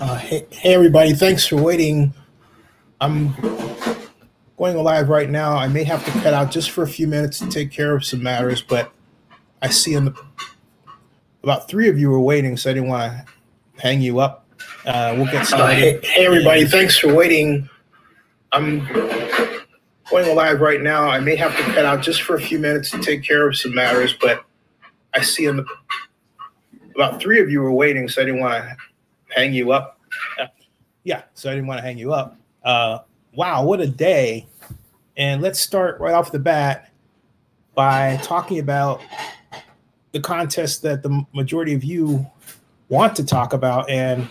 Hey everybody, thanks for waiting. I'm going live right now. I may have to cut out just for a few minutes to take care of some matters, but I see about three of you were waiting, so I didn't want to hang you up. We'll get started. Hey everybody, thanks for waiting. I'm going live right now. I may have to cut out just for a few minutes to take care of some matters, but I see about three of you were waiting, so I didn't want to hang you up. So I didn't want to hang you up. Wow, what a day. And let's start right off the bat by talking about the contest that the majority of you want to talk about. And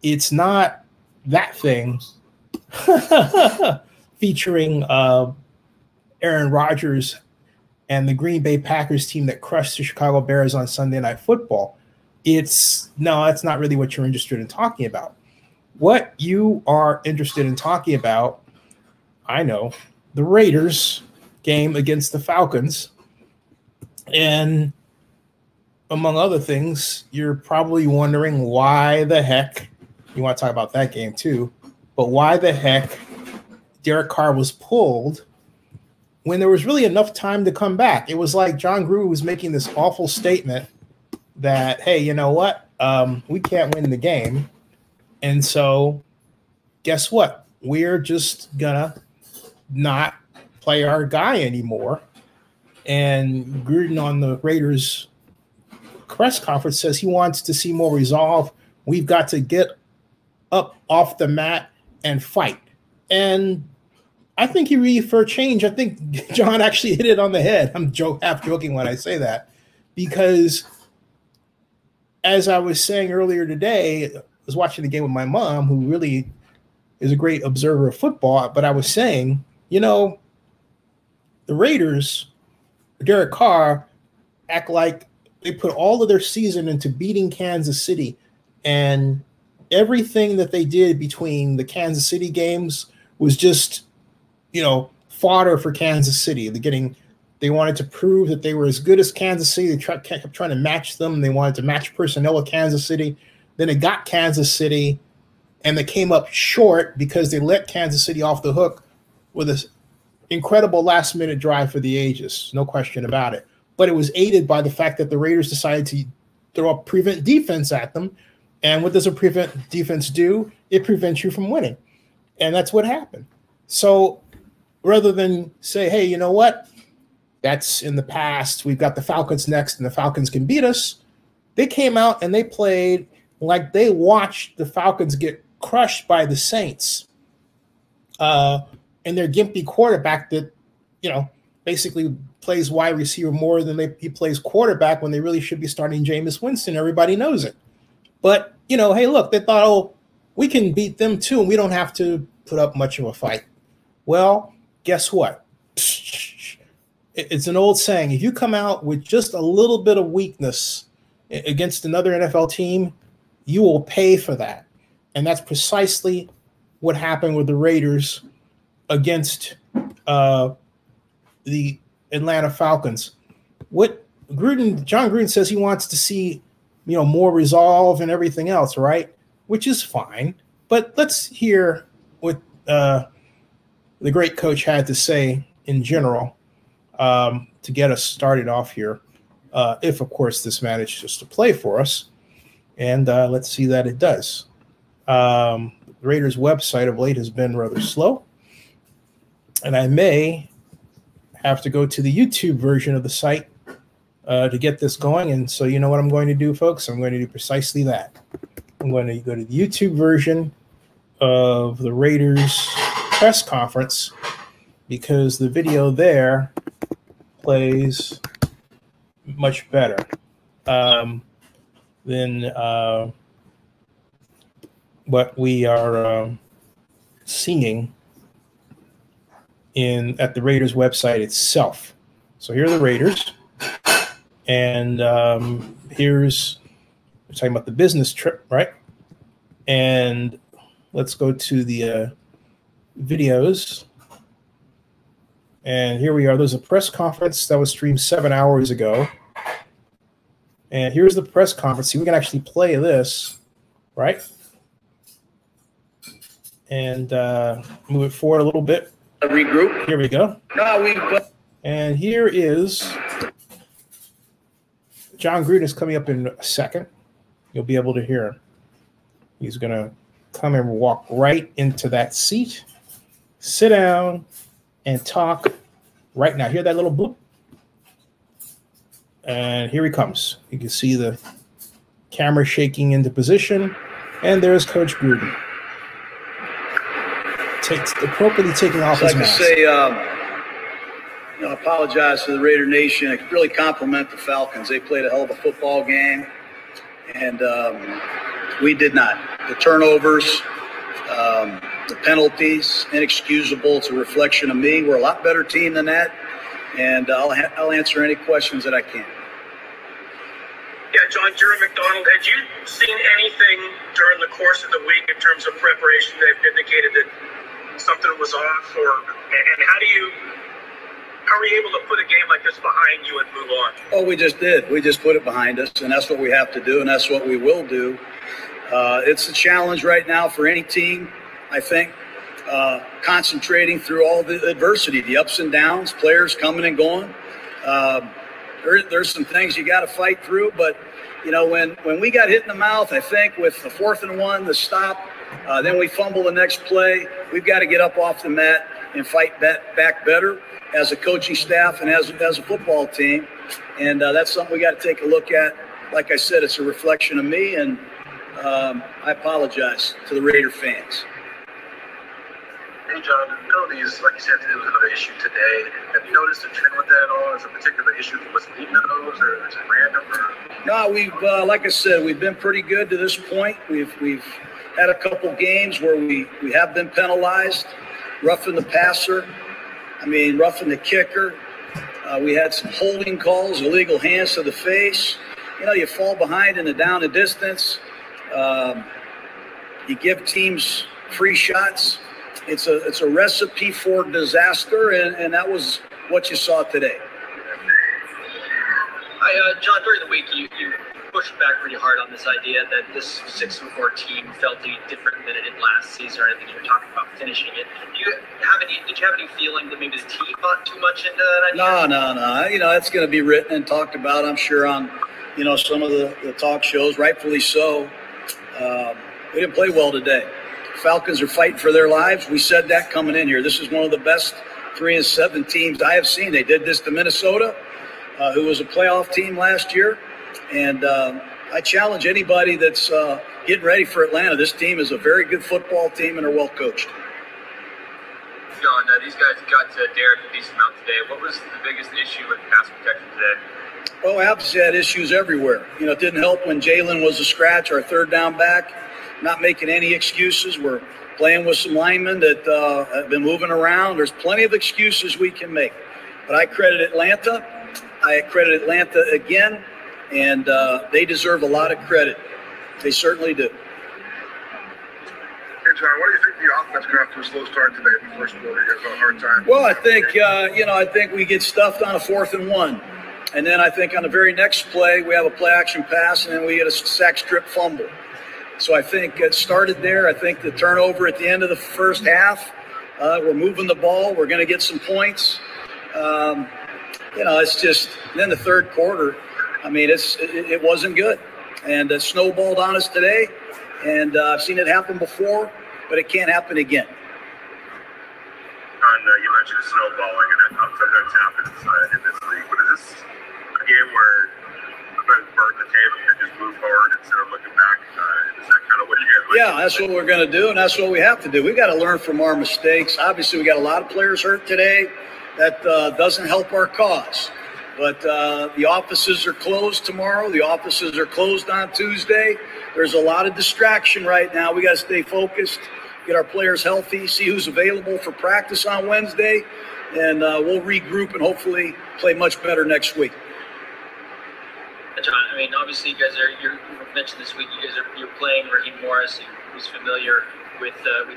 it's not that thing featuring Aaron Rodgers and the Green Bay Packers team that crushed the Chicago Bears on Sunday Night Football. That's not really what you're interested in talking about. What you are interested in talking about, I know, the Raiders game against the Falcons. And among other things, you're probably wondering why the heck, you want to talk about that game too, but why the heck Derek Carr was pulled when there was really enough time to come back. It was like John Gruden was making this awful statement that, hey, you know what? We can't win the game. And so guess what? We're just going to not play our guy anymore. And Gruden on the Raiders press conference says he wants to see more resolve. We've got to get up off the mat and fight. And I think he really, for a change, I think John actually hit it on the head. I'm half joking when I say that, because as I was saying earlier today, I was watching the game with my mom, who really is a great observer of football. But I was saying, you know, the Raiders, Derek Carr, act like they put all of their season into beating Kansas City. And everything that they did between the Kansas City games was just, fodder for Kansas City. They wanted to prove that they were as good as Kansas City. They kept trying to match them. They wanted to match personnel with Kansas City. Then it got Kansas City, and they came up short because they let Kansas City off the hook with an incredible last-minute drive for the ages. No question about it. But it was aided by the fact that the Raiders decided to throw a prevent defense at them. And what does a prevent defense do? It prevents you from winning. And that's what happened. So rather than say, hey, you know what? That's in the past. We've got the Falcons next, and the Falcons can beat us. They came out and they played like they watched the Falcons get crushed by the Saints. And their gimpy quarterback that, basically plays wide receiver more than he plays quarterback, when they really should be starting Jameis Winston. Everybody knows it. But, hey, look, they thought, oh, we can beat them too, and we don't have to put up much of a fight. Well, guess what? It's an old saying. If you come out with just a little bit of weakness against another NFL team, you will pay for that. And that's precisely what happened with the Raiders against the Atlanta Falcons. What John Gruden says he wants to see, more resolve and everything else, right? Which is fine. But let's hear what the great coach had to say in general to get us started off here, if, of course, this manages to play for us. And let's see that it does. The Raiders' website of late has been rather slow, and I may have to go to the YouTube version of the site to get this going. And so you know what I'm going to do, folks? I'm going to do precisely that. I'm going to go to the YouTube version of the Raiders press conference, because the video there plays much better than what we are seeing at the Raiders website itself. So here are the Raiders, and we're talking about the business trip, right? And let's go to the videos. And here we are. There's a press conference that was streamed 7 hours ago. And here's the press conference. See, we can actually play this, right? and move it forward a little bit. Regroup. Here we go. And here is John Gruden is coming up in a second. You'll be able to hear him. He's going to come and walk right into that seat, sit down, and talk right now. Hear that little boop? And here he comes. You can see the camera shaking into position, and there's Coach Gruden. Appropriately taking off his mask. I'd like to say, I apologize to the Raider Nation. I really compliment the Falcons. They played a hell of a football game, and we did not. The turnovers, the penalties, inexcusable. It's a reflection of me. We're a lot better team than that, and I'll answer any questions that I can. Yeah, John, Jerry McDonald, had you seen anything during the course of the week in terms of preparation that indicated that something was off, and how are you able to put a game like this behind you and move on? Oh, we just did. We just put it behind us, and that's what we have to do, and that's what we will do. It's a challenge right now for any team, I think, concentrating through all the adversity, the ups and downs, players coming and going. There's some things you got to fight through, but when we got hit in the mouth, I think with the 4th and 1, the stop, then we fumble the next play. We've got to get up off the mat and fight back better as a coaching staff and as a football team, and that's something we got to take a look at. Like I said, it's a reflection of me, and I apologize to the Raider fans. Hey, John, penalties, like you said, it was another issue today. Have you noticed a trend with that at all? Is a particular issue what's leading to those, or is it random? No, we've like I said, we've been pretty good to this point. We've had a couple games where we have been penalized, roughing the passer, roughing the kicker. We had some holding calls, illegal hands to the face. You fall behind in the down and distance. You give teams free shots. It's a recipe for disaster, and that was what you saw today. Hi, John, during the week you pushed back pretty hard on this idea that this 6-4 team felt any different than it did last season, or I think you were talking about finishing it. Did you have any feeling that maybe the team bought too much into that idea? No. It's going to be written and talked about, I'm sure, on some of the talk shows, rightfully so. We didn't play well today. Falcons are fighting for their lives. We said that coming in here. This is one of the best 3-7 teams I have seen. They did this to Minnesota, who was a playoff team last year. And I challenge anybody that's getting ready for Atlanta. This team is a very good football team and are well coached. John, these guys got to Derek a decent amount today. What was the biggest issue with pass protection today? Well, we obviously had issues everywhere. It didn't help when Jalen was a scratch, our third down back. Not making any excuses. We're playing with some linemen that have been moving around. There's plenty of excuses we can make. But I credit Atlanta. I credit Atlanta again, and they deserve a lot of credit. They certainly do. Hey, John, what do you think the offense got off to a slow start today in the first quarter? You guys had a hard time. Well, I think, I think we get stuffed on a 4th and 1. And then I think on the very next play, we have a play action pass, and then we get a sack strip fumble. So I think it started there. I think the turnover at the end of the first half, we're moving the ball. We're going to get some points. It's just then the third quarter. It wasn't good, and it snowballed on us today. And I've seen it happen before, but it can't happen again. You mentioned snowballing, and that sometimes happens in this league. But is this a game where burn the table and just move forward instead of looking back? Is that kind of what you guys? Yeah, that's what we're going to do, and that's what we have to do. We've got to learn from our mistakes. Obviously, we got a lot of players hurt today. That doesn't help our cause. But the offices are closed tomorrow. The offices are closed on Tuesday. There's a lot of distraction right now. We got to stay focused, get our players healthy, see who's available for practice on Wednesday, and we'll regroup and hopefully play much better next week. John, obviously you guys you mentioned this week you're playing Raheem Morris, who's familiar with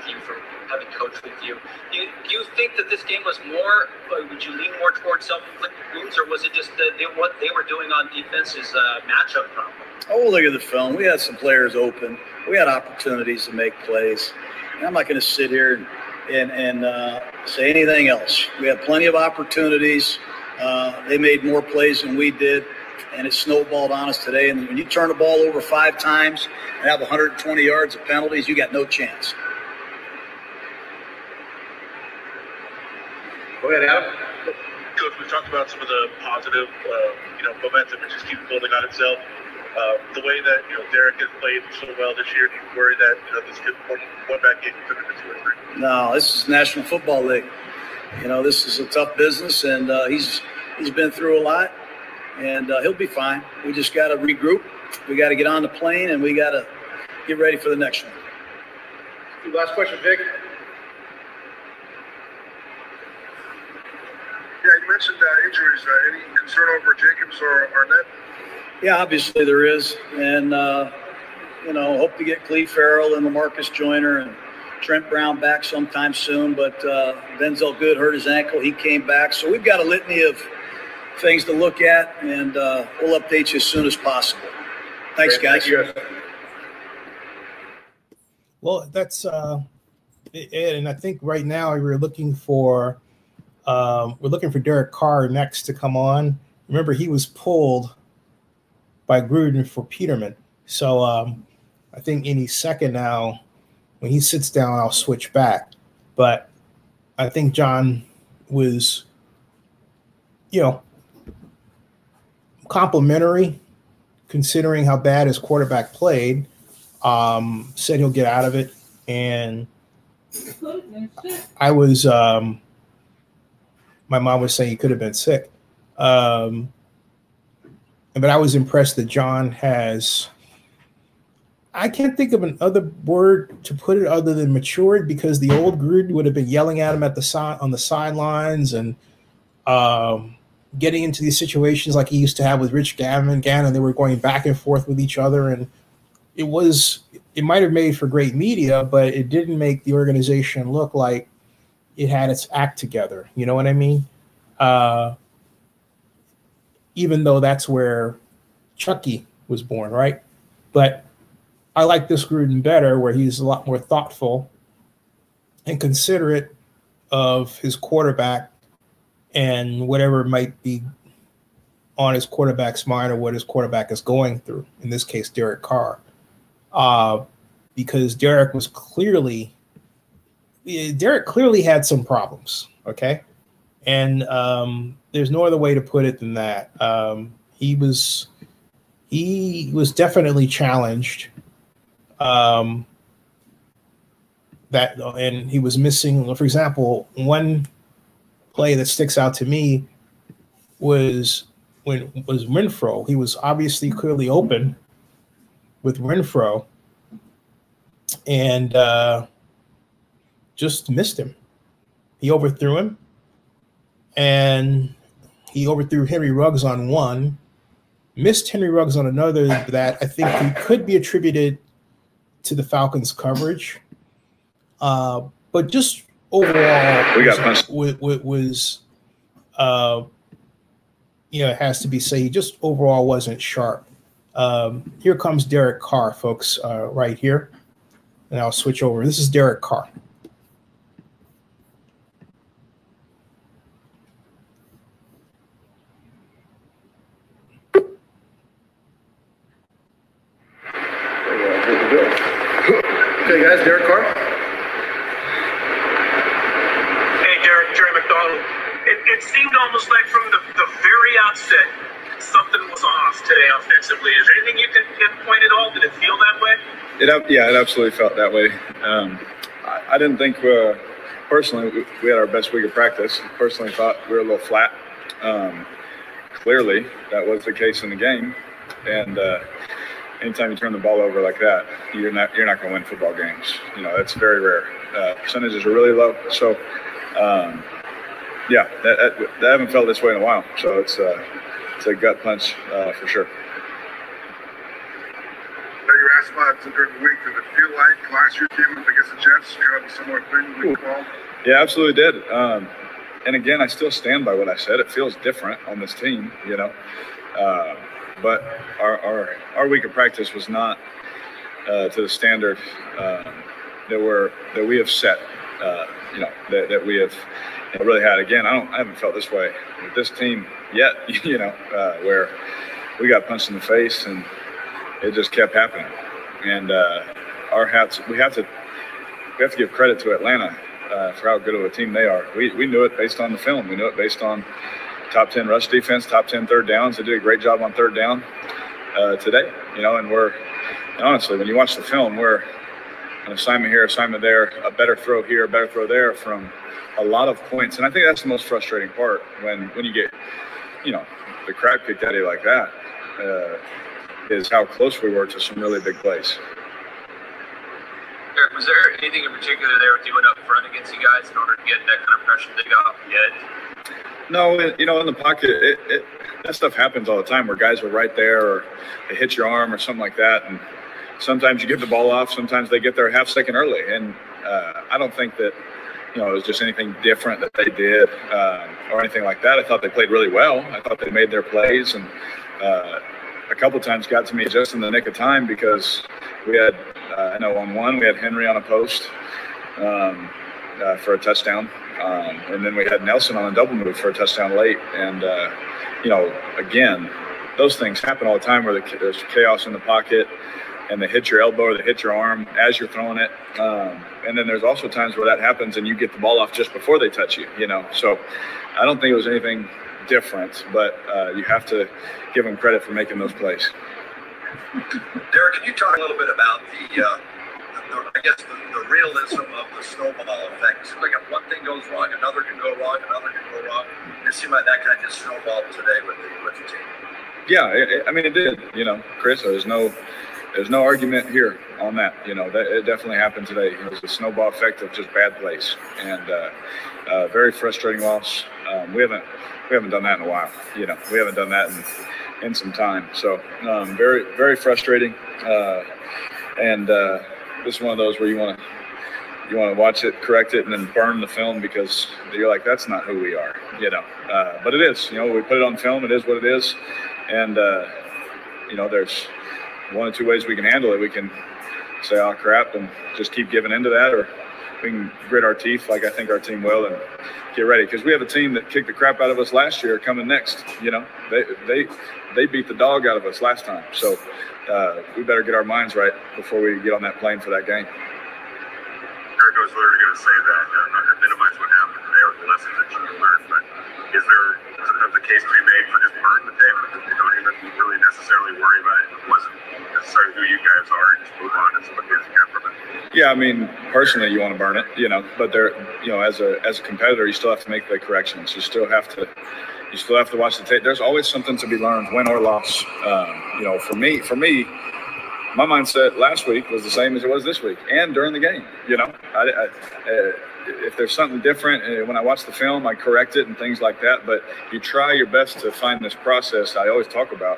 you from having coached with you. Do you think that this game was more? Would you lean more towards self-inflicted wounds, or was it just what they were doing on defense is a matchup problem? Oh, look at the film. We had some players open. We had opportunities to make plays. I'm not going to sit here and say anything else. We had plenty of opportunities. They made more plays than we did, and it snowballed on us today. And when you turn the ball over 5 times and have 120 yards of penalties, you got no chance. Go ahead, Adam. Coach, we talked about some of the positive, momentum and just keep building on itself. The way that Derek has played so well this year, do you worry that this could one bad game could turn into 2 or 3? No, this is National Football League. This is a tough business, and he's been through a lot, and he'll be fine. We just got to regroup. We got to get on the plane, and we got to get ready for the next one. Last question, Vic. Yeah, you mentioned injuries. Any concern over Jacobs or Arnett? Yeah, obviously there is, and hope to get Cleve Farrell and LaMarcus Joyner and Trent Brown back sometime soon. But Denzel Good hurt his ankle; he came back, so we've got a litany of things to look at, and we'll update you as soon as possible. Thanks, guys. Thank you. Well, that's and I think right now we're looking for Derek Carr next to come on. Remember, he was pulled by Gruden for Peterman. So I think any second now, when he sits down, I'll switch back. But I think John was, complimentary considering how bad his quarterback played. Said he'll get out of it. And I was, my mom was saying he could have been sick. But I was impressed that John has, I can't think of another word to put it other than matured, because the old Gruden would have been yelling at him on the sidelines and getting into these situations like he used to have with Rich Gannon. They were going back and forth with each other. And it might have made for great media, but it didn't make the organization look like it had its act together. You know what I mean? Even though that's where Chucky was born, right? But I like this Gruden better, where he's a lot more thoughtful and considerate of his quarterback and whatever might be on his quarterback's mind or what his quarterback is going through, in this case, Derek Carr. Because Derek clearly had some problems, okay? And there's no other way to put it than that. He was definitely challenged. And he was missing. For example, one play that sticks out to me was Renfro. He was obviously clearly open with Renfro, and just missed him. He overthrew him. And he overthrew Henry Ruggs on one, missed Henry Ruggs on another that I think he could be attributed to the Falcons' coverage. But just overall, it has to be said, he just overall wasn't sharp. Here comes Derek Carr, folks, right here. And I'll switch over. This is Derek Carr. Okay, guys, Derek Carr. Hey, Derek, Jerry McDonald. It seemed almost like from the very outset, something was off today offensively. Is there anything you can pinpoint at all? Did it feel that way? It absolutely felt that way. I didn't think, personally, we had our best week of practice. Personally thought we were a little flat. Clearly, that was the case in the game. And anytime you turn the ball over like that, you're not going to win football games. That's very rare. Percentages are really low. So, that I haven't felt this way in a while. So it's a gut punch for sure. You were asked about it during the week. Did it feel like last year came up against the Jets? You had a similar thing we called? Yeah, absolutely did. And again, I still stand by what I said. It feels different on this team, but our week of practice was not to the standard that we have set. That we have really had. Again, I haven't felt this way with this team yet. Where we got punched in the face and it just kept happening. And we have to give credit to Atlanta for how good of a team they are. We knew it based on the film. We knew it based on top 10 rush defense, top 10 third downs. They did a great job on third down today. And honestly, when you watch the film, we're an assignment here, assignment there, a better throw here, a better throw there from a lot of points. And I think that's the most frustrating part when you get, the crap kicked at you like that, is how close we were to some really big plays. Was there anything in particular they were doing up front against you guys in order to get that kind of pressure they got off the edge? No, in the pocket, that stuff happens all the time where guys are right there or they hit your arm or something like that. And sometimes you get the ball off. Sometimes they get there a half second early. And I don't think that, it was just anything different that they did or anything like that. I thought they played really well. I thought they made their plays and a couple times got to me just in the nick of time because we had, on one, we had Henry on a post for a touchdown. And then we had Nelson on a double move for a touchdown late. And, again, those things happen all the time where there's chaos in the pocket and they hit your elbow or they hit your arm as you're throwing it. And then there's also times where that happens and you get the ball off just before they touch you, So I don't think it was anything different, but you have to give them credit for making those plays. Derek, can you talk a little bit about the realism of the snowball effect? It seems like if one thing goes wrong, another can go wrong, another can go wrong. It seemed like that kind of just snowballed today with the team. Yeah, it did. Chris, there's no argument here on that. It definitely happened today. It was a snowball effect of just bad plays and very frustrating loss. We haven't done that in a while. We haven't done that in some time. So very, very frustrating. And this is one of those where you want to watch it, correct it, and then burn the film because you're like, that's not who we are. But it is. We put it on film. It is what it is. And there's one or two ways we can handle it. We can say, oh, crap, and just keep giving into that, or we can grit our teeth like I think our team will and get ready. Because we have a team that kicked the crap out of us last year coming next. They beat the dog out of us last time. So we better get our minds right before we get on that plane for that game. Eric, I was literally going to say that, minimize what happened today or the lessons that you learned, but is there sometimes a case to be made for just burning the tape? You don't even really necessarily worry about it. It wasn't necessarily who you guys are and just move on and see what gives you get from it. Yeah, personally you want to burn it, but there, as a competitor, you still have to make the corrections. You still have to watch the tape. There's always something to be learned, win or loss. For me, my mindset last week was the same as it was this week and during the game. If there's something different, when I watch the film, I correct it and things like that. But you try your best to find this process I always talk about,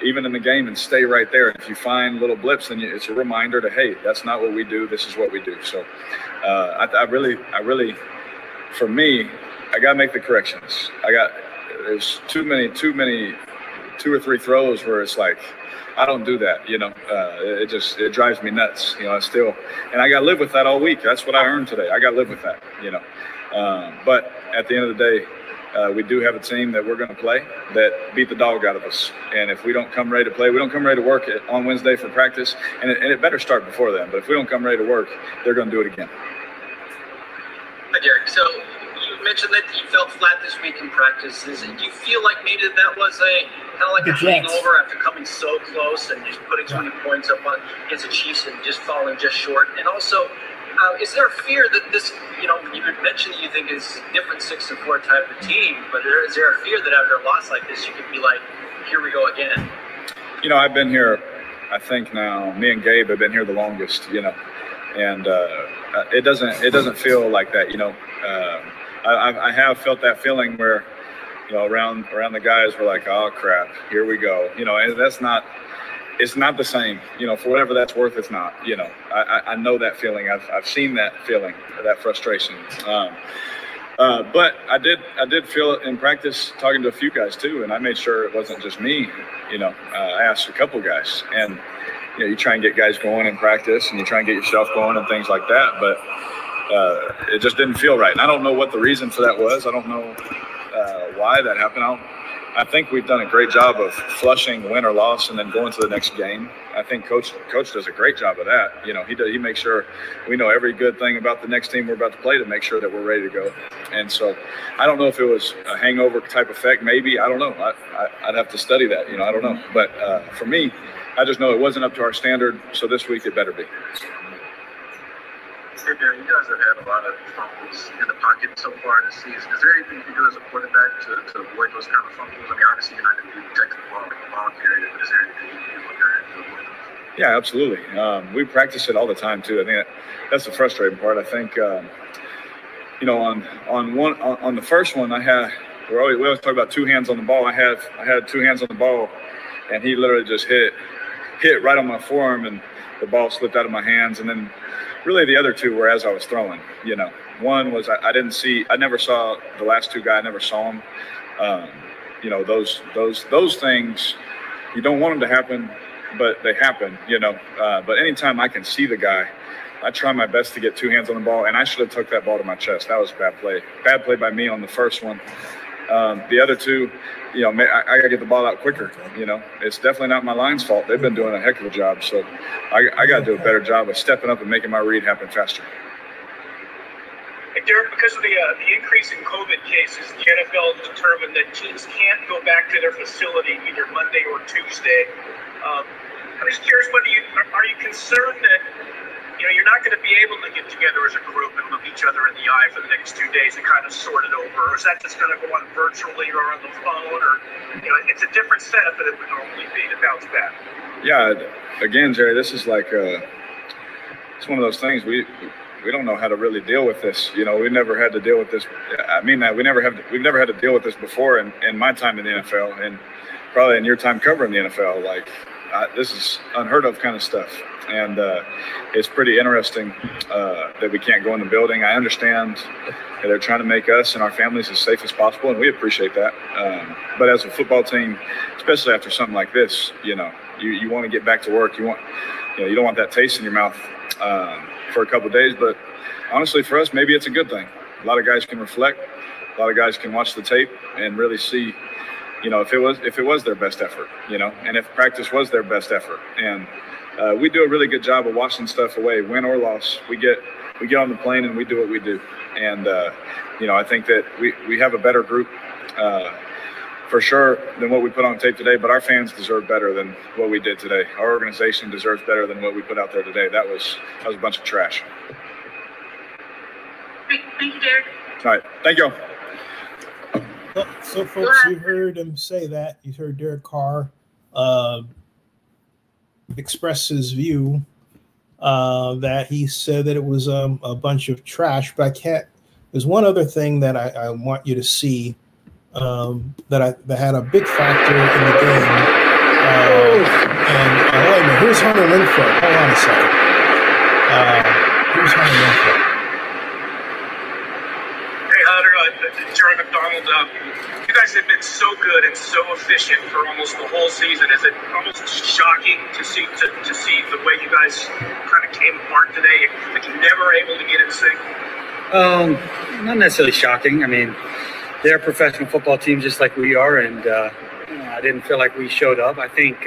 even in the game, and stay right there. And if you find little blips, then it's a reminder to, hey, that's not what we do. This is what we do. So I really, for me, I got to make the corrections. There's too many 2 or 3 throws where it's like, I don't do that, it drives me nuts, and I got to live with that all week. That's what I earned today. I got to live with that, but at the end of the day, we do have a team that we're going to play that beat the dog out of us. And if we don't come ready to play, we don't come ready to work on Wednesday for practice, and it better start before then. But if we don't come ready to work, they're going to do it again. Hi, Derek. So you mentioned that you felt flat this week in practice. Do you feel like maybe that was a hangover after coming so close and just putting so many points up against the Chiefs and just falling just short? And also, is there a fear that this, you had mentioned you think is different 6-4 type of team, but is there a fear that after a loss like this, you could be like, here we go again? I've been here, I think now, me and Gabe have been here the longest, and it doesn't feel like that, I have felt that feeling where, around the guys were like, oh crap, here we go. And it's not the same, for whatever that's worth, it's not, I know that feeling. I've seen that feeling, that frustration. But I did feel it in practice talking to a few guys too. And I made sure it wasn't just me, I asked a couple guys, and you try and get guys going in practice, and you try and get yourself going and things like that. But it just didn't feel right. And I don't know what the reason for that was. I don't know why that happened. I think we've done a great job of flushing win or loss and then going to the next game. I think coach does a great job of that. He makes sure we know every good thing about the next team we're about to play to make sure that we're ready to go. And so I don't know if it was a hangover type effect. Maybe, I don't know. I'd have to study that. I don't know. But for me, I just know it wasn't up to our standard. So this week it better be. Hey, Darren, you guys have had a lot of fumbles in the pocket so far this season. Is there anything you can do as a quarterback to avoid those kind of fumbles? I mean, obviously you're not going to be protecting the ball carrier, but is there anything you can look at to avoid those? Yeah, absolutely. We practice it all the time too. I think that's the frustrating part. I think on the first one, we always talk about two hands on the ball. I had two hands on the ball, and he literally just hit right on my forearm, and the ball slipped out of my hands. And then really the other two were as I was throwing. One was I never saw the last two guys. I never saw them. Those things, you don't want them to happen, but they happen. But anytime I can see the guy, I try my best to get two hands on the ball, and I should have took that ball to my chest. That was a bad play. Bad play by me on the first one. The other two, I got to get the ball out quicker. It's definitely not my line's fault. They've been doing a heck of a job. So I got to do a better job of stepping up and making my read happen faster. Hey, Derek, because of the increase in COVID cases, the NFL determined that teams can't go back to their facility either Monday or Tuesday. I'm just curious, are you concerned that you're not going to be able to get together as a group and look each other in the eye for the next 2 days and kind of sort it over? Or is that just going to go on virtually or on the phone? Or, it's a different setup than it would normally be to bounce back. Yeah, again, Jerry, this is like it's one of those things we don't know how to really deal with this. We never had to deal with this. I mean that we've never had to deal with this before in my time in the NFL, and probably in your time covering the NFL. This is unheard of kind of stuff. And it's pretty interesting that we can't go in the building. I understand that they're trying to make us and our families as safe as possible, and we appreciate that. But as a football team, especially after something like this, you want to get back to work. You don't want that taste in your mouth for a couple of days. But honestly, for us, maybe it's a good thing. A lot of guys can reflect. A lot of guys can watch the tape and really see, if it was their best effort, and if practice was their best effort. And we do a really good job of washing stuff away, win or loss. We get on the plane and we do what we do. And, I think that we have a better group for sure than what we put on tape today, but our fans deserve better than what we did today. Our organization deserves better than what we put out there today. That was a bunch of trash. Thank you, Derek. All right. Thank you. Well, so, folks, you heard him say that. You heard Derek Carr express his view that he said that it was a bunch of trash, but I can't. There's one other thing that I want you to see that had a big factor in the game. Wait a minute, here's Hunter Renfrow. Hold on a second. Here's Hunter Renfrow. Hey, Hunter, Jerry McDonald. You guys have been so good and so efficient for almost the whole season. Is it almost shocking to see the way you guys kind of came apart today? Like you're never able to get in sync? Not necessarily shocking. I mean, they're a professional football team just like we are, and I didn't feel like we showed up. I think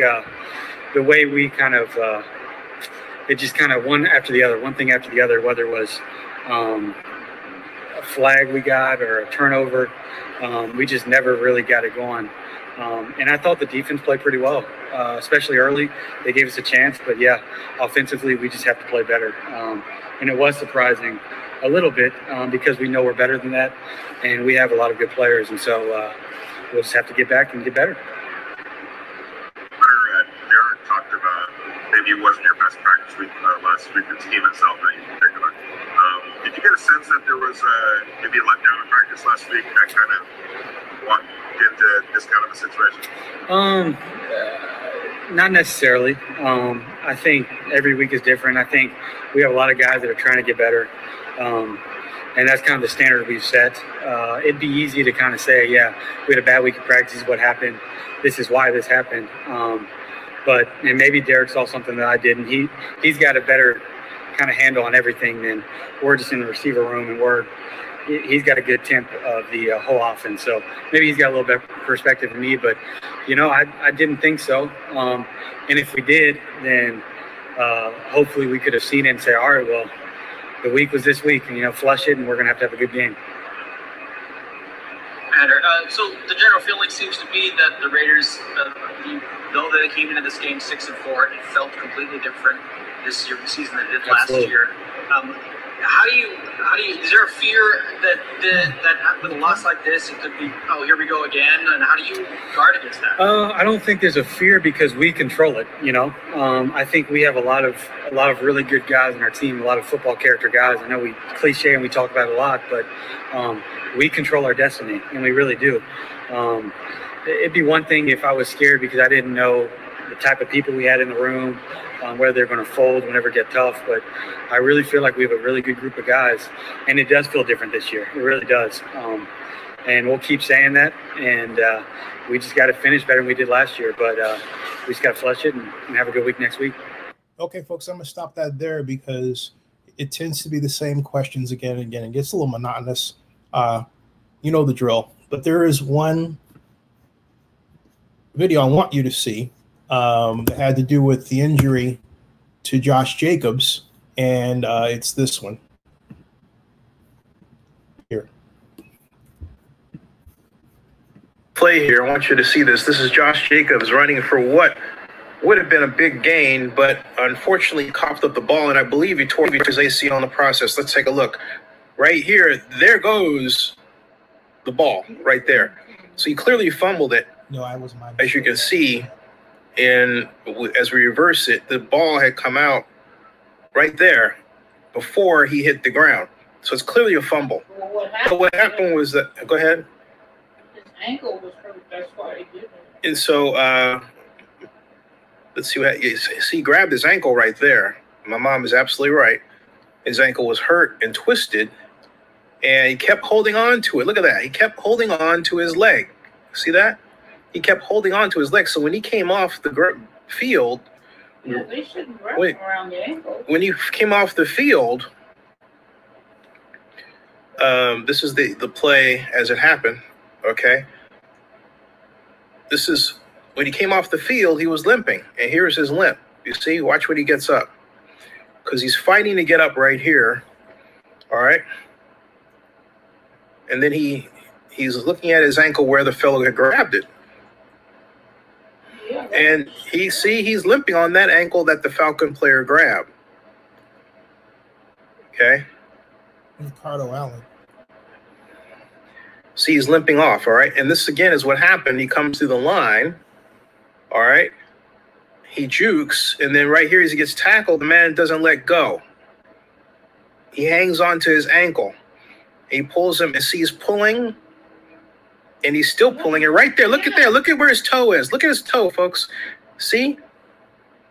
the way we kind of it just kind of one thing after the other, whether it was a flag we got or a turnover. We just never really got it going. And I thought the defense played pretty well, especially early. They gave us a chance, but yeah, offensively, we just have to play better. And it was surprising a little bit because we know we're better than that, and we have a lot of good players. And so we'll just have to get back and get better. Derek talked about maybe it wasn't your best practice week last week, the team itself in particular. Did you get a sense that there was maybe a letdown in practice last week that kind of walked into this kind of a situation? Not necessarily. I think every week is different. I think we have a lot of guys that are trying to get better. And that's kind of the standard we've set. It'd be easy to kind of say, yeah, we had a bad week of practice. What happened? This is why this happened. And maybe Derek saw something that I didn't. He's got a better kind of handle on everything than we're just in the receiver room, and he's got a good temp of the whole offense. So maybe he's got a little bit perspective than me, but I didn't think so. And if we did, then hopefully we could have seen it and say, all right, well, the week was this week, and flush it, and we're gonna have a good game. So the general feeling seems to be that the Raiders, though they came into this game 6-4, it felt completely different this season than it did last year. How do you? Is there a fear that with a loss like this, it could be, oh, here we go again? And how do you guard against that? I don't think there's a fear because we control it. I think we have a lot of really good guys in our team, a lot of football character guys. I know we cliche and we talk about it a lot, but we control our destiny, and we really do. It'd be one thing if I was scared because I didn't know the type of people we had in the room, whether they're going to fold whenever it get tough. But I really feel like we have a really good group of guys, and it does feel different this year. It really does. And we'll keep saying that, and we just got to finish better than we did last year. But we just got to flush it and have a good week next week. Okay, folks, I'm going to stop that there because it tends to be the same questions again and again. It gets a little monotonous. You know the drill. But there is one video I want you to see that had to do with the injury to Josh Jacobs, and it's this one here. Play here. I want you to see this. This is Josh Jacobs running for what would have been a big gain, but unfortunately coughed up the ball, and I believe he tore his ACL in the process. Let's take a look. Right here, there goes the ball right there. So he clearly fumbled it. No, I was my as you can see, and as we reverse it, the ball had come out right there before he hit the ground. So it's clearly a fumble. Well, what happened was that, go ahead. His ankle was hurt. That's why he did it. And so let's see what he grabbed his ankle right there. My mom is absolutely right. His ankle was hurt and twisted, and he kept holding on to it. Look at that. He kept holding on to his leg. See that? He kept holding on to his leg. So when he came off the field, yeah, they shouldn't wrap him around the ankle. When he came off the field, this is the play as it happened. Okay. This is when he came off the field, he was limping, and here's his limp. You see, watch when he gets up, because he's fighting to get up right here. All right. And then he's looking at his ankle where the fellow had grabbed it. Yeah, and he's limping on that ankle that the Falcon player grabbed. Okay. Ricardo Allen. See, he's limping off, all right? And this, again, is what happened. He comes to the line, all right? He jukes, and then right here as he gets tackled, the man doesn't let go. He hangs on to his ankle. He pulls him, and see he's pulling, and he's still pulling it right there. Look at there. Look at where his toe is. Look at his toe, folks. See?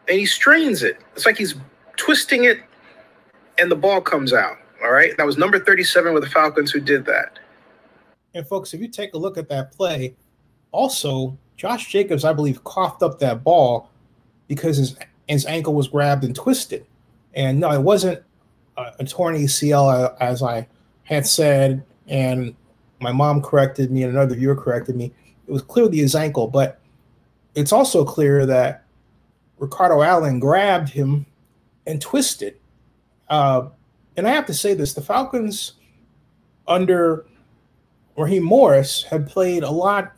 And he strains it. It's like he's twisting it, and the ball comes out, all right? That was number 37 with the Falcons who did that. And, folks, if you take a look at that play, also, Josh Jacobs, I believe, coughed up that ball because his ankle was grabbed and twisted. And, no, it wasn't a torn ACL, as I had said, and my mom corrected me and another viewer corrected me. It was clearly his ankle, but it's also clear that Ricardo Allen grabbed him and twisted. And I have to say this, the Falcons under Raheem Morris have played a lot.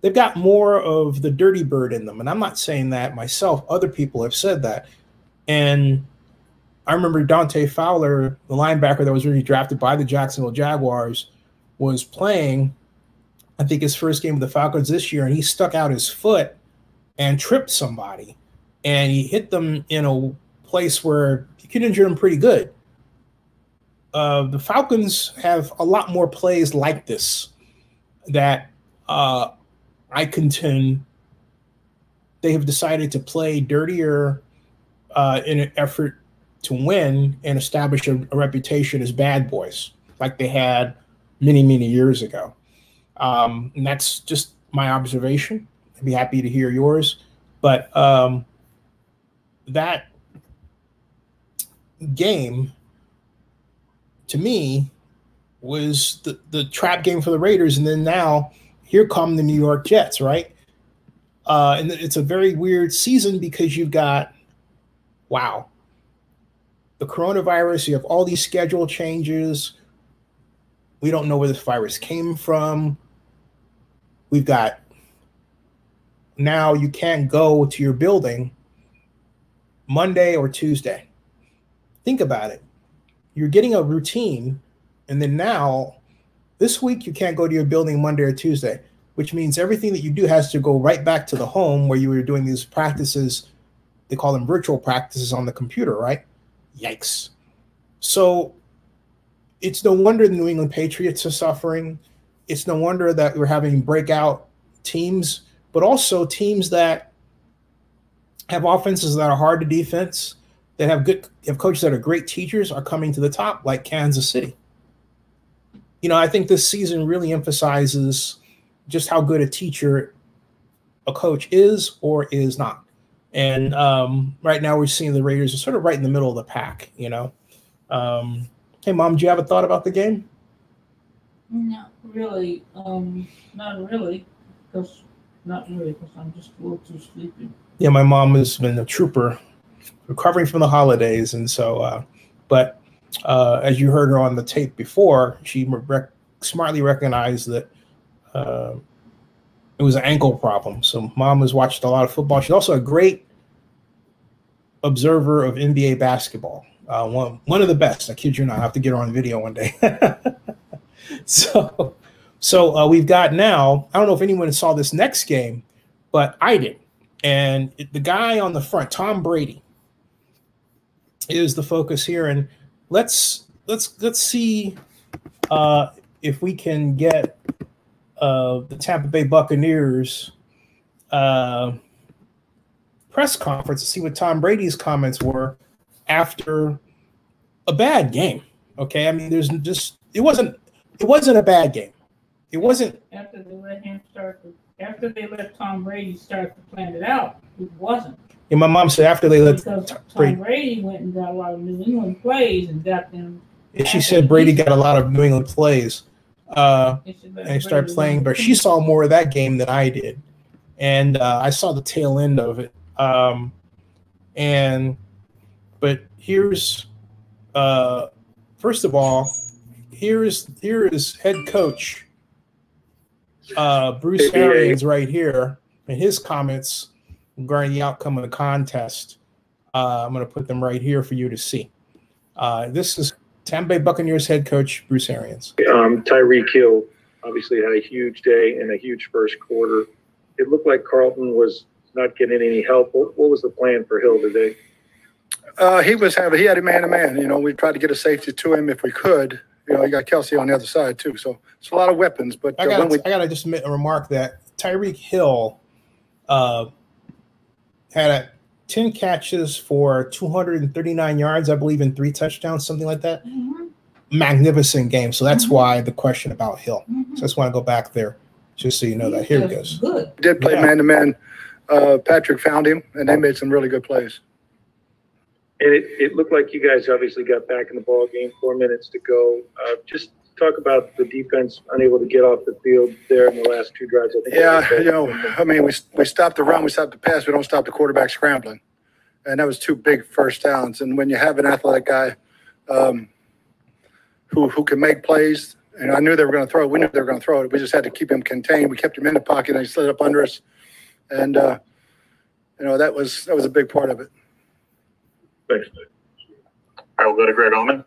They've got more of the dirty bird in them. And I'm not saying that myself. Other people have said that. And I remember Dante Fowler, the linebacker that was really drafted by the Jacksonville Jaguars, was playing, I think, his first game with the Falcons this year, and he stuck out his foot and tripped somebody. And he hit them in a place where he could injure them pretty good. The Falcons have a lot more plays like this that I contend they have decided to play dirtier in an effort to win and establish a reputation as bad boys like they had many, many years ago. And that's just my observation. I'd be happy to hear yours. But that game, to me, was the trap game for the Raiders. And then now here come the New York Jets, right? And it's a very weird season because you've got, wow, the coronavirus, you have all these schedule changes. We don't know where this virus came from. We've got, now you can't go to your building Monday or Tuesday. Think about it. You're getting a routine, and then now this week you can't go to your building Monday or Tuesday, which means everything that you do has to go right back to the home where you were doing these practices. They call them virtual practices on the computer, right? Yikes. So it's no wonder the New England Patriots are suffering. It's no wonder that we're having breakout teams, but also teams that have offenses that are hard to defense, that have coaches that are great teachers are coming to the top, like Kansas City. You know, I think this season really emphasizes just how good a teacher a coach is or is not. And right now we're seeing the Raiders are sort of right in the middle of the pack, you know. Hey, Mom, do you have a thought about the game? Not really. Not really. Because I'm just a little too sleepy. Yeah, my mom has been a trooper, recovering from the holidays, and so. But as you heard her on the tape before, she smartly recognized that it was an ankle problem. So Mom has watched a lot of football. She's also a great observer of NBA basketball. One of the best. I kid you not. I have to get her on video one day. So we've got now, I don't know if anyone saw this next game, but I did. And the guy on the front, Tom Brady, is the focus here. And let's see if we can get the Tampa Bay Buccaneers press conference to see what Tom Brady's comments were after a bad game. Okay, I mean, it wasn't a bad game. It wasn't after they let Tom Brady start to plan it out. It wasn't. Yeah, my mom said after they let Tom Brady went and got a lot of New England plays and got them. And she said Brady got a lot of New England plays. And he started playing, but she saw more of that game than I did. And I saw the tail end of it. But here's first of all, here is head coach Bruce Arians right here, and his comments regarding the outcome of the contest. I'm going to put them right here for you to see. This is Tampa Bay Buccaneers head coach Bruce Arians. Tyreek Hill obviously had a huge day and a huge first quarter. It looked like Carlton was not getting any help. What was the plan for Hill today? He had a man-to-man. You know, we tried to get a safety to him if we could. You know, you got Kelsey on the other side too, so it's a lot of weapons. But I gotta just remark that Tyreek Hill had 10 catches for 239 yards, I believe, and 3 touchdowns, something like that. Mm-hmm. Magnificent game. So that's why the question about Hill. So I just want to go back there, just so you know that. Here it goes. Good. Did play man-to-man. Patrick found him, and they made some really good plays. And it looked like you guys obviously got back in the ball game, 4 minutes to go. Just talk about the defense unable to get off the field there in the last 2 drives. I mean, we stopped the run, we stopped the pass, we don't stop the quarterback scrambling. And that was 2 big first downs. And when you have an athletic guy who can make plays, and I knew they were going to throw it, we knew they were going to throw it. We just had to keep him contained. We kept him in the pocket, and he slid up under us. And, that was a big part of it. Thanks. All right, we'll go to Greg Oman.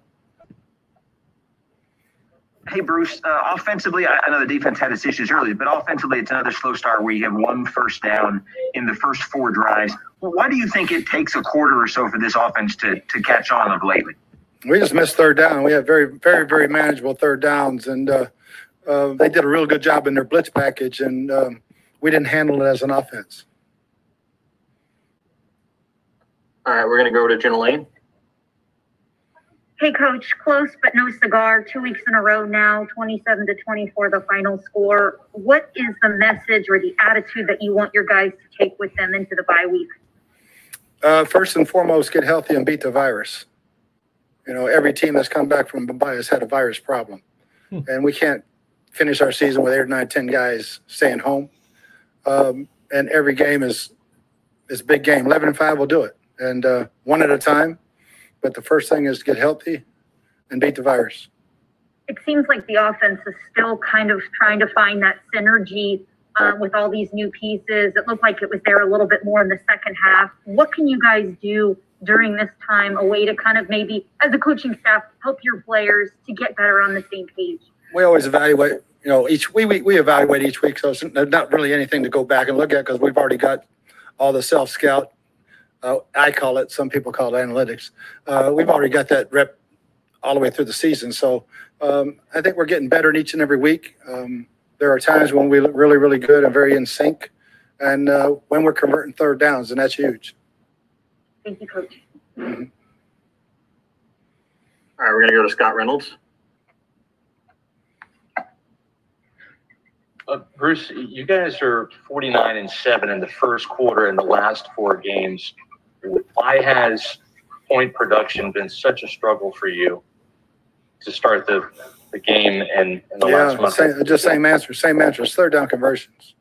Hey, Bruce, offensively, I know the defense had its issues early, but offensively, it's another slow start where you have 1 first down in the first 4 drives. Well, why do you think it takes a quarter or so for this offense to catch on of lately? We just missed third down. We had very, very, very manageable third downs, and they did a real good job in their blitz package, and we didn't handle it as an offense. All right, we're going to go to Jenna Lane. Hey, Coach, close but no cigar. 2 weeks in a row now, 27-24, the final score. What is the message or the attitude that you want your guys to take with them into the bye week? First and foremost, get healthy and beat the virus. You know, every team that's come back from Mumbai has had a virus problem. And we can't finish our season with 8 or 9, 10 guys staying home. And every game is a big game. 11-5 will do it. And one at a time. But the first thing is to get healthy and beat the virus. It seems like the offense is still kind of trying to find that synergy with all these new pieces. It looked like it was there a little bit more in the second half. What can you guys do during this time, a way to kind of maybe, as a coaching staff, help your players to get better on the same page? We always evaluate, you know, we evaluate each week. So there's not really anything to go back and look at because we've already got all the self-scout. I call it, some people call it analytics. We've already got that rep all the way through the season. So I think we're getting better in each and every week. There are times when we look really, really good and very in sync. And when we're converting third downs, and that's huge. Thank you, Coach. Mm-hmm. All right, we're going to go to Scott Reynolds. Bruce, you guys are 49-7 in the first quarter in the last 4 games. Why has point production been such a struggle for you to start the game and in the last month? Same answer. It's third down conversions.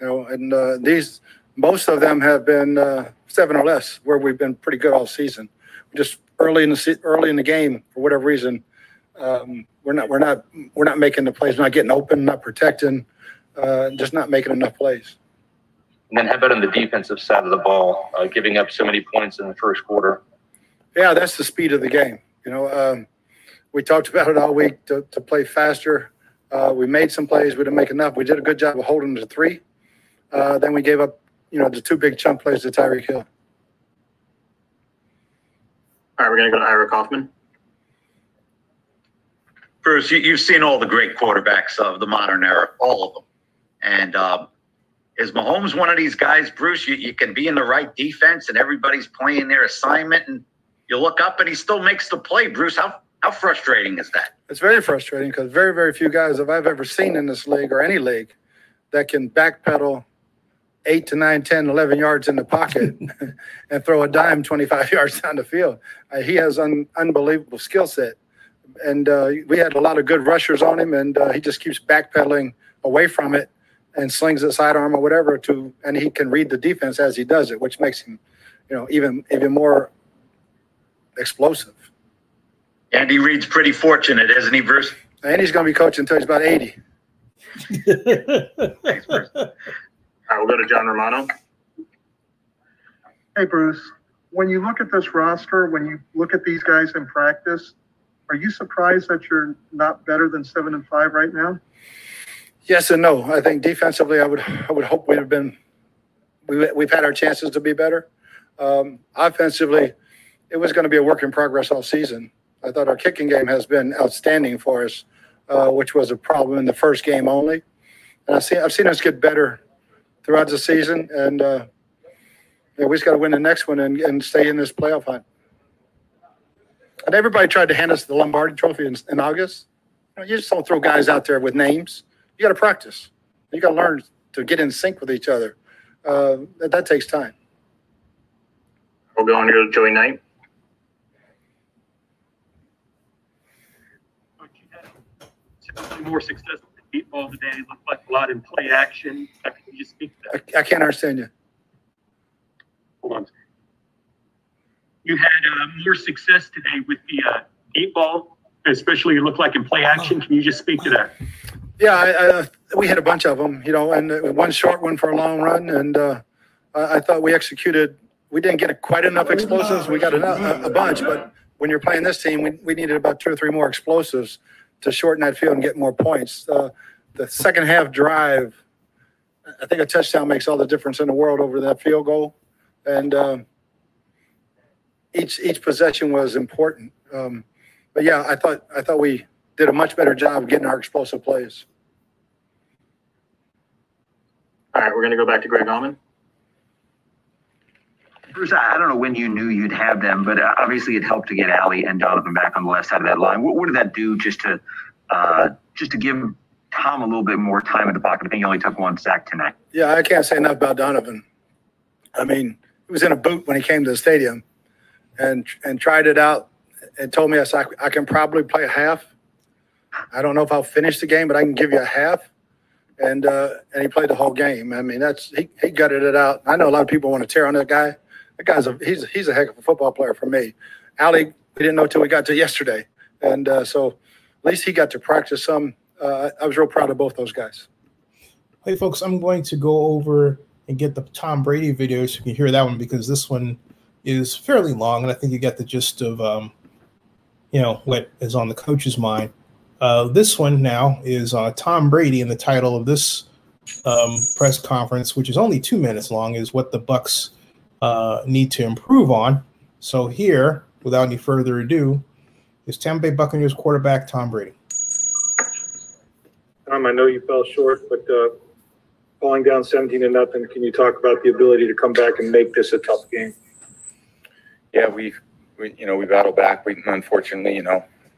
You know, and most of them have been 7 or less, where we've been pretty good all season. Just early in the game, for whatever reason, we're not making the plays, not getting open, not protecting, just not making enough plays. And then how about on the defensive side of the ball, giving up so many points in the first quarter? Yeah, that's the speed of the game. You know, we talked about it all week to play faster. We made some plays. We didn't make enough. We did a good job of holding them to 3. Then we gave up, you know, the 2 big chunk plays to Tyreek Hill. All right, we're going to go to Ira Kaufman. Bruce, you've seen all the great quarterbacks of the modern era, all of them. And is Mahomes one of these guys, Bruce? You can be in the right defense and everybody's playing their assignment and you look up and he still makes the play. Bruce, how frustrating is that? It's very frustrating because very, very few guys that I've ever seen in this league or any league that can backpedal 8 to 9, 10, 11 yards in the pocket and throw a dime 25 yards down the field. He has unbelievable skill set. And we had a lot of good rushers on him, and he just keeps backpedaling away from it and slings it sidearm or whatever and he can read the defense as he does it, which makes him, you know, even more explosive. Andy Reid's pretty fortunate, isn't he, Bruce? And he's going to be coaching until he's about 80. Thanks, Bruce. All right, we'll go to John Romano. Hey, Bruce. When you look at this roster, when you look at these guys in practice, are you surprised that you're not better than 7-5 right now? Yes and no. I think defensively, I would hope we'd have been. We've had our chances to be better. Offensively, it was going to be a work in progress all season. I thought our kicking game has been outstanding for us, which was a problem in the first game only. And I've seen us get better throughout the season, and we just got to win the next one and stay in this playoff hunt. And everybody tried to hand us the Lombardi Trophy in August. You just don't throw guys out there with names. You got to practice. You got to learn to get in sync with each other. That takes time. We'll go on to go to Joey Knight. More success with the deep ball today. It looked like a lot in play action. Can you speak to that? I can't understand you. Hold on. You had more success today with the deep ball, especially it looked like in play action. Can you just speak to that? Yeah, we had a bunch of them, you know, and one short one for a long run. And I thought we executed. We didn't get quite enough explosives. We got a bunch, but when you're playing this team, we needed about 2 or 3 more explosives to shorten that field and get more points. The second half drive, I think a touchdown makes all the difference in the world over that field goal. And each possession was important. But yeah, I thought we did a much better job getting our explosive plays. All right, we're going to go back to Greg Allman. Bruce, I don't know when you knew you'd have them, but obviously it helped to get Allie and Donovan back on the left side of that line. What did that do just to give Tom a little bit more time in the pocket? I think he only took one sack tonight. Yeah, I can't say enough about Donovan. I mean, he was in a boot when he came to the stadium and tried it out and told me, I can probably play a half. I don't know if I'll finish the game, but I can give you a half. And he played the whole game. I mean, he gutted it out. I know a lot of people want to tear on that guy. That guy's he's a heck of a football player for me. Allie, we didn't know till we got to yesterday. And so at least he got to practice some. I was real proud of both those guys. Hey, folks, I'm going to go over and get the Tom Brady video so you can hear that one, because this one is fairly long, and I think you get the gist of, what is on the coach's mind. This one now is Tom Brady, and the title of this press conference, which is only 2 minutes long, is what the Bucs need to improve on. So here, without any further ado, is Tampa Bay Buccaneers quarterback Tom Brady. Tom, I know you fell short, but falling down 17-0, can you talk about the ability to come back and make this a tough game? Yeah, we battled back. We unfortunately,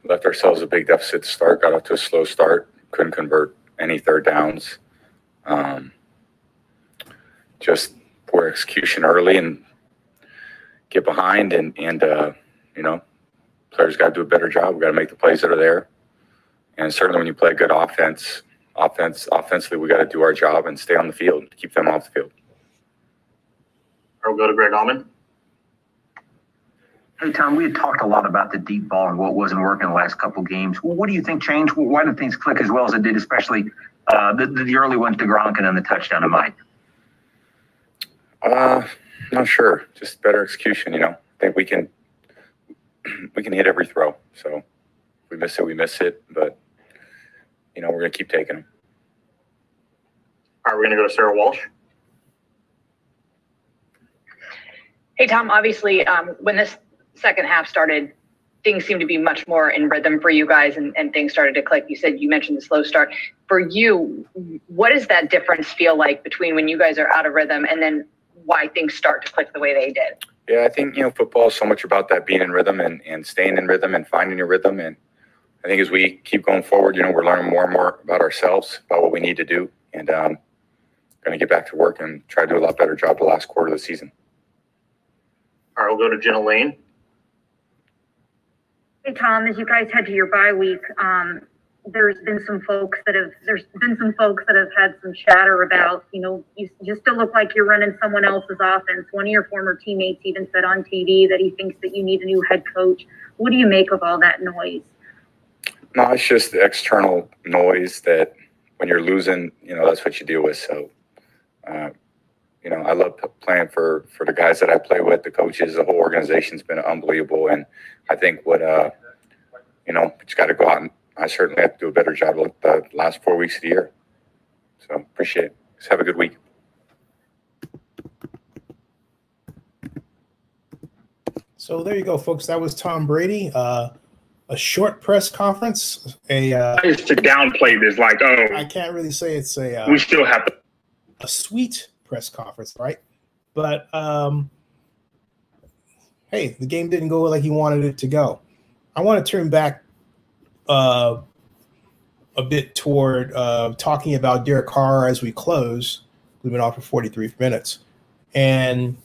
left ourselves a big deficit to start, got off to a slow start, couldn't convert any third downs. Just poor execution early and get behind and players got to do a better job. We got to make the plays that are there. And certainly when you play good offensively, we got to do our job and stay on the field, keep them off the field. We'll go to Greg Allman. Hey, Tom, we had talked a lot about the deep ball and what wasn't working the last couple games. What do you think changed? Why did things click as well as it did, especially the early ones to Gronk and then the touchdown to Mike? Not sure. Just better execution, I think we can hit every throw. So if we miss it, we miss it. But, we're going to keep taking them. All right, we're going to go to Sarah Walsh. Hey, Tom, obviously, when this second half started, things seemed to be much more in rhythm for you guys and things started to click. You mentioned the slow start. For you, what does that difference feel like between when you guys are out of rhythm and then why things start to click the way they did? Yeah, I think, football is so much about that being in rhythm and staying in rhythm and finding your rhythm. And I think as we keep going forward, we're learning more and more about ourselves, about what we need to do. And going to get back to work and try to do a lot better job the last quarter of the season. All right, we'll go to Jenna Lane. Hey, Tom, as you guys head to your bye week, there's been some folks that have had some chatter about, you still look like you're running someone else's offense. One of your former teammates even said on TV that he thinks that you need a new head coach. What do you make of all that noise? No, it's just the external noise that when you're losing, that's what you deal with. So, I love playing for the guys that I play with, the coaches, the whole organization's been unbelievable. And I think we just got to go out and I certainly have to do a better job the last 4 weeks of the year. So appreciate it. Just have a good week. So there you go, folks. That was Tom Brady. A short press conference. Just to downplay this, I can't really say it's we still have a sweet press conference, right? But hey, the game didn't go like he wanted it to go. I want to turn back a bit toward talking about Derek Carr as we close. We've been on for 43 minutes, and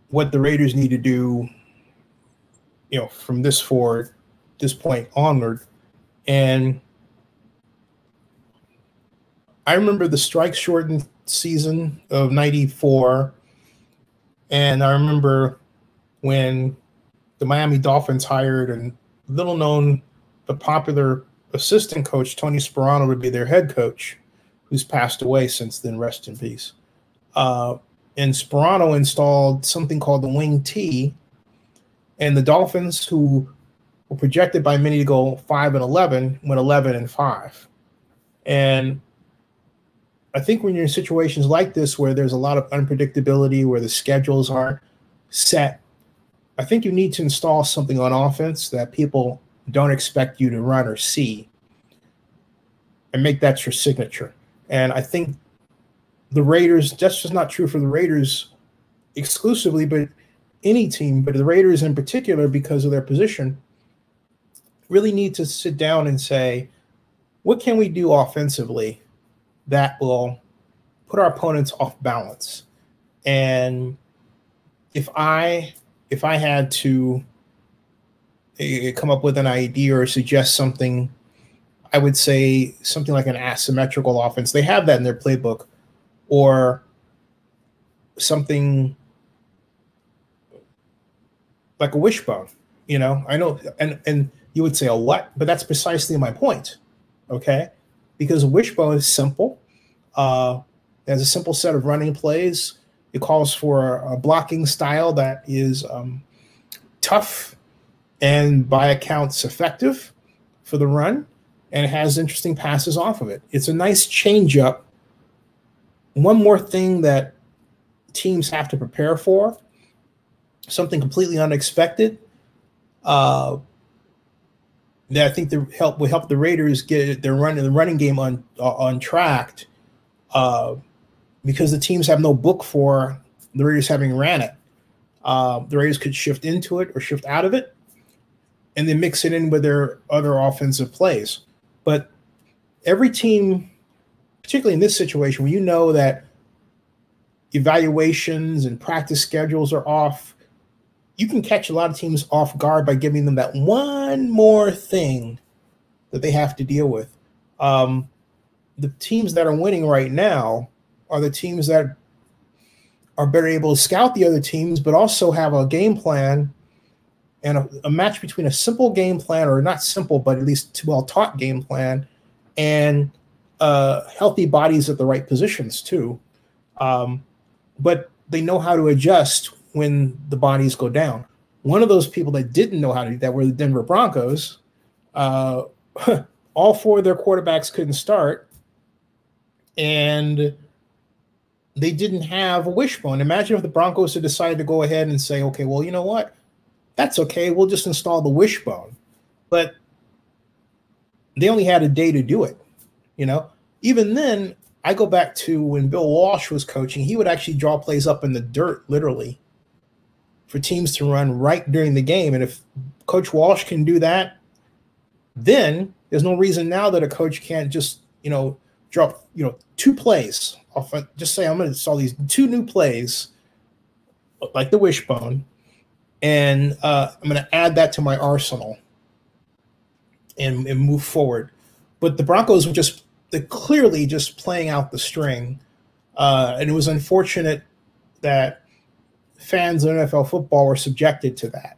what the Raiders need to do, from this point onward. And I remember the strike-shortened season of '94, and I remember when the Miami Dolphins hired a little-known but popular assistant coach, Tony Sperano, would be their head coach, who's passed away since then, rest in peace. And Sperano installed something called the wing T, and the Dolphins, who were projected by many to go 5-11, went 11-5. And I think when you're in situations like this where there's a lot of unpredictability, where the schedules aren't set, I think you need to install something on offense that people don't expect you to run or see and make that your signature. And I think the Raiders, that's just not true for the Raiders exclusively, but any team, but the Raiders in particular, because of their position, really need to sit down and say, what can we do offensively that will put our opponents off balance? And if I had to come up with an idea or suggest something, I would say something like an asymmetrical offense. They have that in their playbook, or something like a wishbone. You know, I know, and you would say a what, but that's precisely my point. Okay, because a wishbone is simple. There's a simple set of running plays. It calls for a blocking style that is tough and by accounts effective for the run, and it has interesting passes off of it. It's a nice changeup. One more thing that teams have to prepare for, something completely unexpected, that I think will help the Raiders get the running game on track, because the teams have no book for the Raiders having ran it. The Raiders could shift into it or shift out of it, and then mix it in with their other offensive plays. But every team, particularly in this situation, where you know that evaluations and practice schedules are off, you can catch a lot of teams off guard by giving them that one more thing that they have to deal with. The teams that are winning right now are the teams that are better able to scout the other teams, but also have a game plan and a match between a simple game plan, or not simple, but at least well-taught game plan, and healthy bodies at the right positions too. But they know how to adjust when the bodies go down. One of those people that didn't know how to do that were the Denver Broncos. All four of their quarterbacks couldn't start, and they didn't have a wishbone. Imagine if the Broncos had decided to go ahead and say, okay, well, you know what? That's okay. We'll just install the wishbone. But they only had a day to do it. You know, even then, I go back to when Bill Walsh was coaching, he would actually draw plays up in the dirt, literally, for teams to run right during the game. And if Coach Walsh can do that, then there's no reason now that a coach can't just, drop, 2 plays off. Just say, I'm going to install these 2 new plays, like the wishbone, and I'm going to add that to my arsenal and move forward. But the Broncos were they're clearly just playing out the string. And it was unfortunate that fans of NFL football were subjected to that.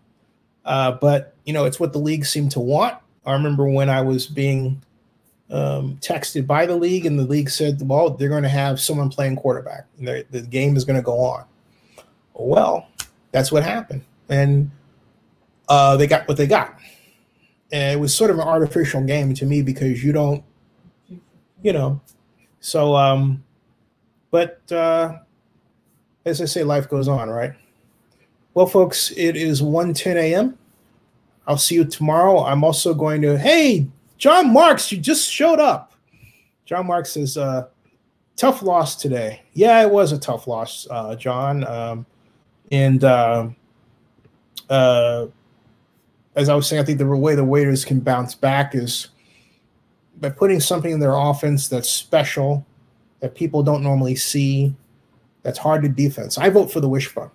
But, it's what the league seemed to want. I remember when I was being texted by the league, and the league said, well, they're going to have someone playing quarterback. And the game is going to go on. Well, that's what happened. And they got what they got. And it was sort of an artificial game to me, because you don't, so, but as I say, life goes on, right? Well, folks, it is 1:10 a.m. I'll see you tomorrow. I'm also going to, hey, John Marks, you just showed up. John Marks says, tough loss today. Yeah, it was a tough loss, John. As I was saying, I think the way the Raiders can bounce back is by putting something in their offense that's special, that people don't normally see, that's hard to defense. I vote for the wishbone.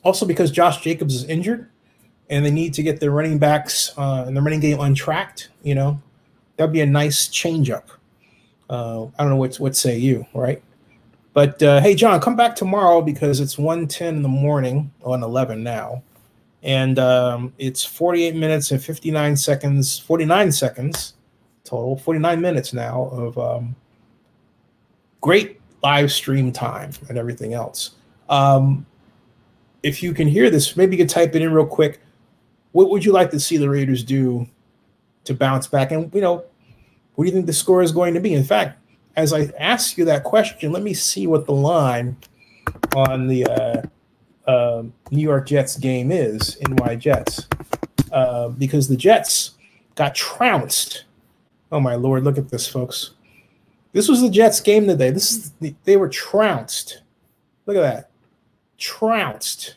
Also because Josh Jacobs is injured, and they need to get their running backs and the running game untracked. That'd be a nice changeup. I don't know what say you, right? But hey, John, come back tomorrow, because it's 1:10 in the morning, on 11 now, and it's 48 minutes and 49 seconds total, 49 minutes now of great live stream time and everything else. If you can hear this, maybe you can type it in real quick. What would you like to see the Raiders do to bounce back? And, what do you think the score is going to be? In fact, as I ask you that question, let me see what the line on the New York Jets game is, NY Jets, because the Jets got trounced. Oh, my Lord, look at this, folks. This was the Jets game today. They were trounced. Look at that. trounced.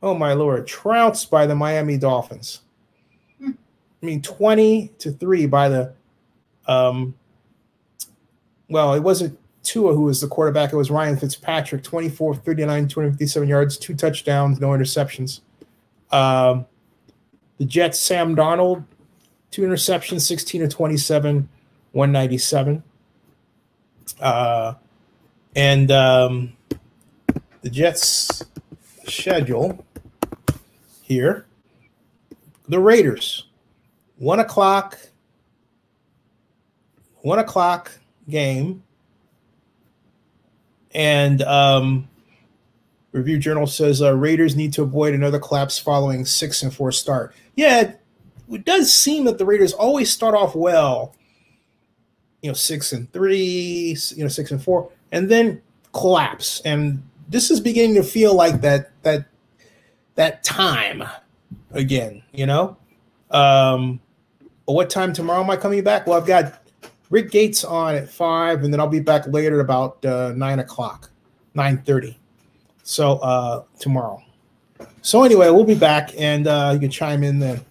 Oh my Lord, trounced by the Miami Dolphins. I mean, 20-3 by the well, it wasn't Tua who was the quarterback, it was Ryan Fitzpatrick, 24 39, 257 yards, 2 touchdowns, no interceptions. The Jets, Sam Darnold, 2 interceptions, 16-27, 197. And the Jets schedule here, the Raiders, 1 o'clock game. And Review Journal says Raiders need to avoid another collapse following 6-4 start. Yeah, it does seem that the Raiders always start off well, 6-3, 6-4, and then collapse. And this is beginning to feel like that time again, What time tomorrow am I coming back? Well, I've got Rick Gates on at 5, and then I'll be back later about 9 o'clock, 9:30. So tomorrow. So anyway, we'll be back, and you can chime in then.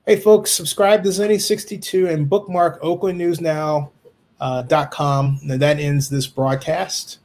Hey, folks, subscribe to Zenny62 and bookmark OaklandNewsNow.com. And that ends this broadcast.